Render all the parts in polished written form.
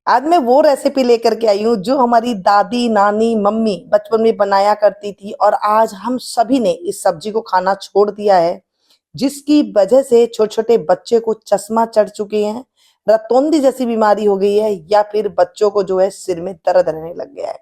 आज मैं वो रेसिपी लेकर के आई हूँ जो हमारी दादी नानी मम्मी बचपन में बनाया करती थी, और आज हम सभी ने इस सब्जी को खाना छोड़ दिया है, जिसकी वजह से छोटे छोटे बच्चे को चश्मा चढ़ चुके हैं, रतौंधी जैसी बीमारी हो गई है, या फिर बच्चों को जो है सिर में दर्द रहने लग गया है।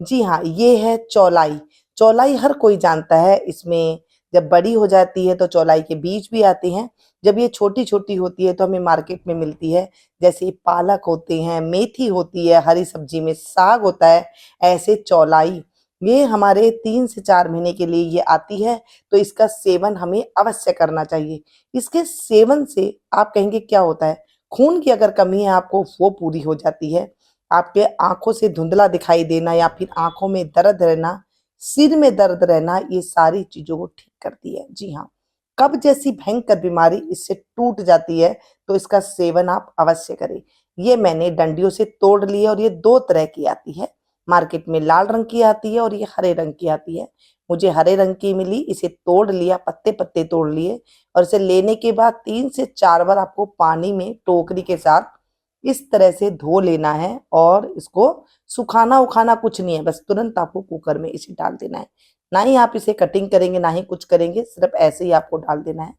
जी हाँ, ये है चौलाई। चौलाई हर कोई जानता है। इसमें जब बड़ी हो जाती है तो चौलाई के बीज भी आते हैं। जब ये छोटी छोटी होती है तो हमें मार्केट में मिलती है। जैसे पालक होते हैं, मेथी होती है, हरी सब्जी में साग होता है, ऐसे चौलाई ये हमारे 3 से 4 महीने के लिए ये आती है। तो इसका सेवन हमें अवश्य करना चाहिए। इसके सेवन से आप कहेंगे क्या होता है? खून की अगर कमी है आपको, वो पूरी हो जाती है। आपके आंखों से धुंधला दिखाई देना, या फिर आंखों में दर्द रहना, सिर में दर्द रहना, ये सारी चीजों को ठीक करती है। जी हाँ, कब्ज जैसी भयंकर बीमारी इससे टूट जाती है। तो इसका सेवन आप अवश्य करें। ये मैंने डंडियों से तोड़ ली है, और ये 2 तरह की आती है। मार्केट में लाल रंग की आती है और ये हरे रंग की आती है। मुझे हरे रंग की मिली, इसे तोड़ लिया, पत्ते पत्ते तोड़ लिए, और इसे लेने के बाद 3 से 4 बार आपको पानी में टोकरी के साथ इस तरह से धो लेना है। और इसको सुखाना उखाना कुछ नहीं है, बस तुरंत आपको कुकर में इसे डाल देना है। ना ही आप इसे कटिंग करेंगे, ना ही कुछ करेंगे, सिर्फ ऐसे ही आपको डाल देना है।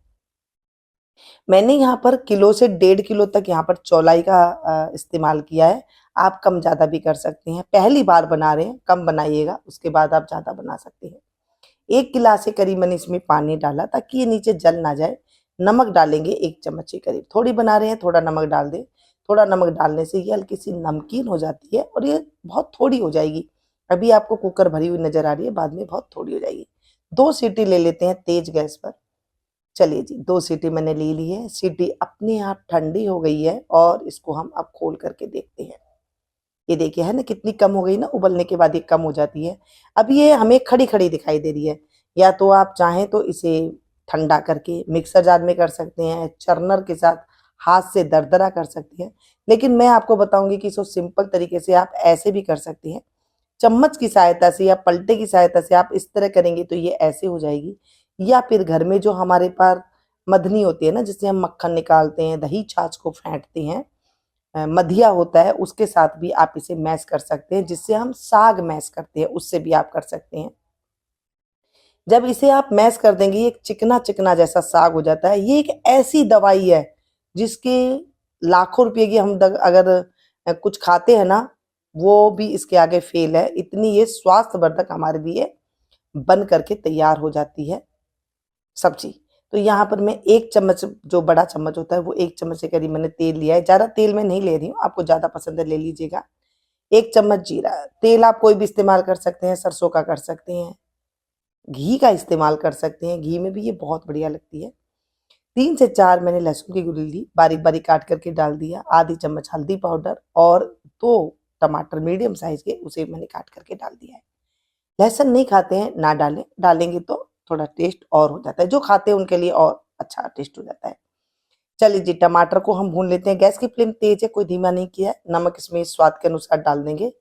मैंने यहाँ पर किलो से 1.5 किलो तक यहाँ पर चौलाई का इस्तेमाल किया है। आप कम ज़्यादा भी कर सकते हैं। पहली बार बना रहे हैं, कम बनाइएगा, उसके बाद आप ज़्यादा बना सकते हैं। 1 गिलास से करीब मैंने इसमें पानी डाला ताकि ये नीचे जल ना जाए। नमक डालेंगे 1 चम्मच के करीब। थोड़ी बना रहे हैं, थोड़ा नमक डाल दें। थोड़ा नमक डालने से ये हल्की सी नमकीन हो जाती है, और ये बहुत थोड़ी हो जाएगी। अभी आपको कुकर भरी हुई नजर आ रही है, बाद में बहुत थोड़ी हो जाएगी। 2 सीटी ले लेते हैं तेज गैस पर। चलिए जी, 2 सीटी मैंने ले ली है। सीटी अपने आप ठंडी हो गई है, और इसको हम अब खोल करके देखते हैं। ये देखिए, है ना कितनी कम हो गई ना, उबलने के बाद ये कम हो जाती है। अब ये हमें खड़ी खड़ी दिखाई दे रही है। या तो आप चाहें तो इसे ठंडा करके मिक्सर जार में कर सकते हैं, चरनर के साथ हाथ से दरदरा कर सकते हैं। लेकिन मैं आपको बताऊंगी कि इसको सिंपल तरीके से आप ऐसे भी कर सकते हैं। चम्मच की सहायता से या पलटे की सहायता से आप इस तरह करेंगे तो ये ऐसे हो जाएगी। या फिर घर में जो हमारे पास मधनी होती है ना, जिससे हम मक्खन निकालते हैं, दही छाछ को फेंटते हैं, मधिया होता है, उसके साथ भी आप इसे मैश कर सकते हैं। जिससे हम साग मैश करते हैं, उससे भी आप कर सकते हैं। जब इसे आप मैश कर देंगे, ये एक चिकना चिकना जैसा साग हो जाता है। ये एक ऐसी दवाई है जिसके लाखों रुपए की हम अगर कुछ खाते हैं ना, वो भी इसके आगे फेल है। इतनी ये स्वास्थ्यवर्धक हमारे लिए बन करके तैयार हो जाती है सब्जी। तो यहाँ पर मैं 1 चम्मच, जो बड़ा चम्मच होता है, वो 1 चम्मच के करीब मैंने तेल लिया है। ज्यादा तेल मैं नहीं ले रही हूँ, आपको ज्यादा पसंद है ले लीजिएगा। 1 चम्मच जीरा। तेल आप कोई भी इस्तेमाल कर सकते हैं, सरसों का कर सकते हैं, घी का इस्तेमाल कर सकते हैं, घी में भी ये बहुत बढ़िया लगती है। 3 से 4 मैंने लहसुन की गुल्ली ली, बारीक बारीक काट करके डाल दिया। आधी चम्मच हल्दी पाउडर, और 2 टमाटर मीडियम साइज के, उसे मैंने काट करके डाल दिया है। लहसुन नहीं खाते हैं ना डालें, डालेंगे तो थोड़ा टेस्ट और हो जाता है। जो खाते हैं उनके लिए और अच्छा टेस्ट हो जाता है। चलिए जी, टमाटर को हम भून लेते हैं। गैस की फ्लेम तेज है, कोई धीमा नहीं किया है। नमक इसमें स्वाद के अनुसार डाल देंगे।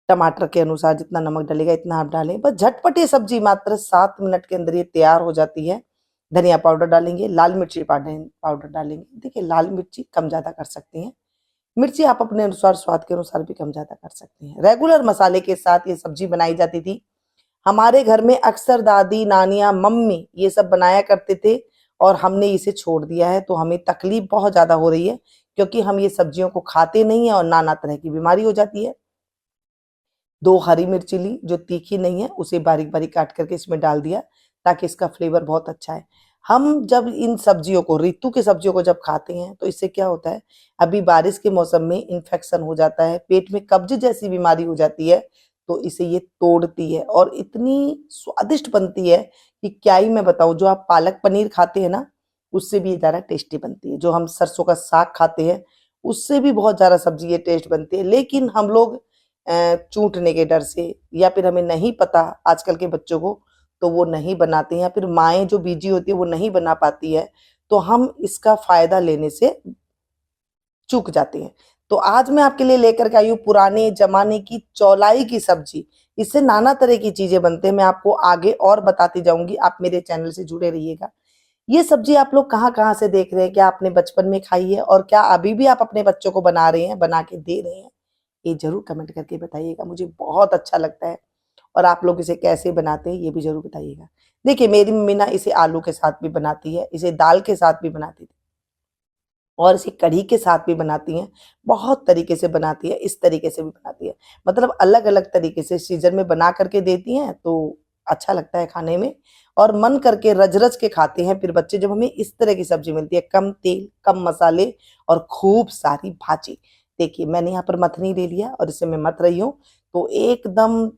टमाटर के अनुसार जितना नमक डलेगा इतना आप डालें। बस झटपट ये सब्जी मात्र 7 मिनट के अंदर ये तैयार हो जाती है। धनिया पाउडर डालेंगे, लाल मिर्ची पाउडर डालेंगे। देखिए, लाल मिर्ची कम ज्यादा कर सकते हैं, मिर्ची आप अपने अनुसार स्वाद के अनुसार भी कम ज्यादा कर सकते हैं। रेगुलर मसाले के साथ ये सब्जी बनाई जाती थी। हमारे घर में अक्सर दादी नानियां मम्मी ये सब बनाया करते थे, और हमने इसे छोड़ दिया है। तो हमें तकलीफ बहुत ज्यादा हो रही है, क्योंकि हम ये सब्जियों को खाते नहीं है, और नाना तरह की बीमारी हो जाती है। 2 हरी मिर्ची ली, जो तीखी नहीं है, उसे बारीक बारीक काट करके इसमें डाल दिया, ताकि इसका फ्लेवर बहुत अच्छा है। हम जब इन सब्जियों को, ऋतु की सब्जियों को जब खाते हैं, तो इससे क्या होता है, अभी बारिश के मौसम में इन्फेक्शन हो जाता है, पेट में कब्ज जैसी बीमारी हो जाती है। तो इसे ये तोड़ती है, और इतनी स्वादिष्ट बनती है कि क्या ही मैं बताऊं। जो आप पालक पनीर खाते हैं ना, उससे भी ज्यादा टेस्टी बनती है। जो हम सरसों का साग खाते हैं, उससे भी बहुत ज्यादा सब्जी ये टेस्ट बनती है। लेकिन हम लोग चूंटने के डर से, या फिर हमें नहीं पता आजकल के बच्चों को, तो वो नहीं बनाते हैं, या फिर माएँ जो बिजी होती है वो नहीं बना पाती है, तो हम इसका फायदा लेने से चूक जाते हैं। तो आज मैं आपके लिए लेकर के आई हूँ पुराने जमाने की चौलाई की सब्जी। इससे नाना तरह की चीजें बनते हैं। मैं आपको आगे और बताती जाऊंगी, आप मेरे चैनल से जुड़े रहिएगा। ये सब्जी आप लोग कहाँ-कहाँ से देख रहे हैं? क्या आपने बचपन में खाई है और क्या अभी भी आप अपने बच्चों को बना रहे हैं, बना के दे रहे हैं? ये ज़रूर कमेंट करके बताइएगा, मुझे बहुत अच्छा लगता है। और आप लोग इसे कैसे बनाते हैं ये भी ज़रूर बताइएगा। देखिए मेरी मम्मी ना इसे आलू के साथ भी बनाती है, इसे दाल के साथ भी बनाती थी और इसे कढ़ी के साथ भी बनाती हैं, बहुत तरीके से बनाती है, इस तरीके से भी बनाती है। मतलब अलग-अलग तरीके से सीज़न में बना कर के देती हैं तो अच्छा लगता है खाने में और मन करके रज-रज के खाते हैं फिर बच्चे जब हमें इस तरह की सब्ज़ी मिलती है, कम तेल, कम मसाले और खूब सारी भाजी। देखिए मैंने यहाँ पर मथनी ले लिया और इसे मैं मथ रही हूँ, तो एकदम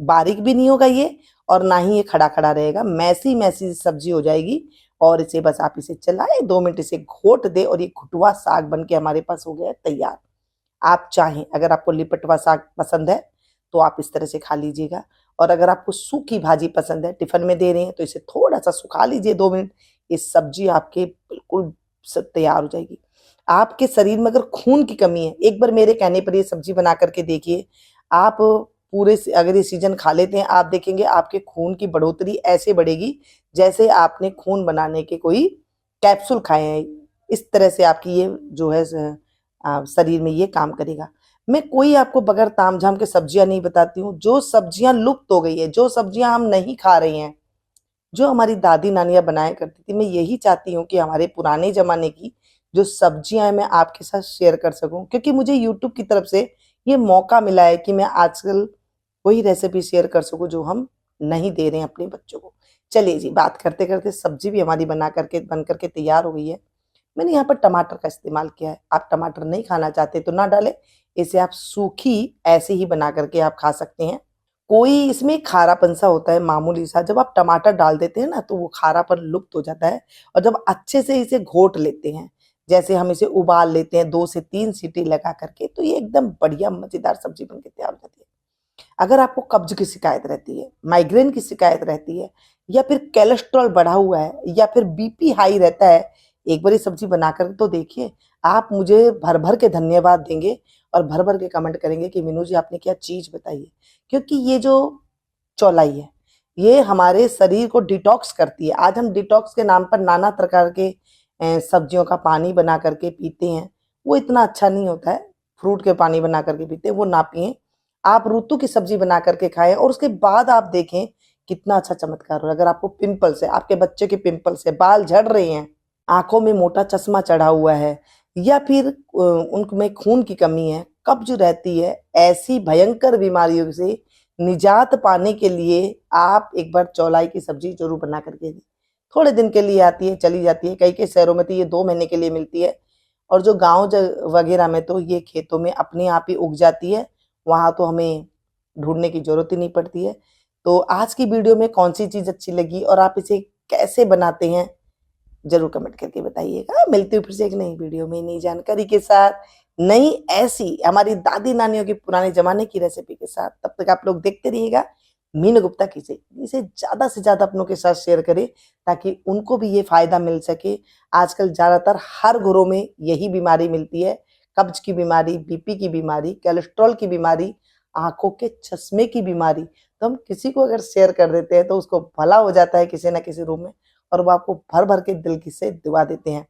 बारीक भी नहीं होगा ये और ना ही ये खड़ा-खड़ा रहेगा, मैसी-मैसी सब्ज़ी हो जाएगी और इसे बस आप इसे चलाएँ, 2 मिनट इसे घोट दें और ये घुटवा साग बन के हमारे पास हो गया है तैयार। आप चाहें अगर आपको लिपटवा साग पसंद है, तो आप इस तरह से खा लीजिएगा और अगर आपको सूखी भाजी पसंद है, टिफ़िन में दे रहे हैं, तो इसे थोड़ा-सा सुखा लीजिए 2 मिनट, ये सब्ज़ी आपके बिल्कुल तैयार हो जाएगी। आपके शरीर में अगर खून की कमी है, एक बार मेरे कहने पर ये सब्ज़ी बना कर के देखिए, आप पूरे से अगर ये सीज़न खा लेते हैं, आप देखेंगे आपके खून की बढ़ोतरी ऐसे बढ़ेगी, जैसे आपने खून बनाने के कोई कैप्सूल खाए हैं। इस तरह से आपकी ये जो है शरीर में ये काम करेगा। मैं कोई आपको बगैर तामझाम के सब्जियाँ नहीं बताती हूँ, जो सब्जियाँ लुप्त हो गई हैं, जो सब्जियाँ हम नहीं खा रहे हैं, जो हमारी दादी-नानियाँ बनाया करती थी, मैं यही चाहती हूँ कि हमारे पुराने ज़माने की जो सब्जियाँ हैं, मैं आपके साथ शेयर कर सकूँ क्योंकि मुझे यूट्यूब की तरफ से ये मौका मिला है कि मैं आजकल वही रेसिपी शेयर कर सकूँ जो हम नहीं दे रहे हैं अपने बच्चों को। चलिए जी, बात करते-करते सब्ज़ी भी हमारी बन कर के तैयार हो गई है। मैंने यहाँ पर टमाटर का इस्तेमाल किया है। आप टमाटर नहीं खाना चाहते तो ना डालें, इसे आप सूखी ऐसे ही बना कर के आप खा सकते हैं। कोई इसमें खारापन-सा होता है मामूली-सा, जब आप टमाटर डाल देते हैं ना तो वो खारापन लुप्त हो जाता है और जब अच्छे से इसे घोट लेते हैं, जैसे हम इसे उबाल लेते हैं 2 से 3 सीटी लगा कर के, तो ये एकदम बढ़िया मज़ेदार सब्ज़ी बन के तैयार हो जाती है। अगर आपको कब्ज़ की शिकायत रहती है, माइग्रेन की शिकायत रहती है या फिर कोलेस्ट्रॉल बढ़ा हुआ है या फिर बीपी हाई रहता है, एक बार ये सब्ज़ी बनाकर तो देखिए, आप मुझे भर-भर के धन्यवाद देंगे और भर-भर के कमेंट करेंगे कि मीनू जी आपने क्या चीज़ बताई है। क्योंकि ये जो चौलाई है, ये हमारे शरीर को डिटॉक्स करती है। आज हम डिटॉक्स के नाम पर नाना प्रकार के सब्जियों का पानी बना कर के पीते हैं, वो इतना अच्छा नहीं होता है। फ्रूट के पानी बना कर के पीते हैं, वो ना पिएँ। आप ऋतु की सब्ज़ी बना कर के खाएँ और उसके बाद आप देखें कितना अच्छा चमत्कार हो रहा है। अगर आपको पिंपल्स है, आपके बच्चे के पिंपल्स है, बाल झड़ रहे हैं, आँखों में मोटा चश्मा चढ़ा हुआ है या फिर उनमें खून की कमी है, कब्ज़ रहती है, ऐसी भयंकर बीमारियों से निजात पाने के लिए आप एक बार चौलाई की सब्ज़ी ज़रूर बना कर के दें। थोड़े दिन के लिए आती है, चली जाती है, कई-कई शहरों में तो ये 2 महीने के लिए मिलती है और जो गाँव वगैरह में तो ये खेतों में अपने आप ही उग जाती है, वहाँ तो हमें ढूँढने की ज़रूरत ही नहीं पड़ती है। तो आज की वीडियो में कौन-सी चीज़ अच्छी लगी और आप इसे कैसे बनाते हैं, ज़रूर कमेंट करके बताइएगा। मिलती हूँ फिर से एक नई वीडियो में, नई जानकारी के साथ, नई ऐसी हमारी दादी-नानियों की पुराने ज़माने की रेसिपी के साथ। तब तक आप लोग देखते रहिएगा मीनू गुप्ता किचन। इसे ज़्यादा से ज़्यादा अपनों के साथ शेयर करें ताकि उनको भी ये फ़ायदा मिल सके। आजकल ज़्यादातर हर घरों में यही बीमारी मिलती है, कब्ज़ की बीमारी, बीपी की बीमारी, कोलेस्ट्रॉल की बीमारी, आँखों के चश्मे की बीमारी। तो हम किसी को अगर शेयर कर देते हैं तो उसको भला हो जाता है किसी न किसी रूप में और वो आपको भर-भर के दिल की से दुआ देते हैं।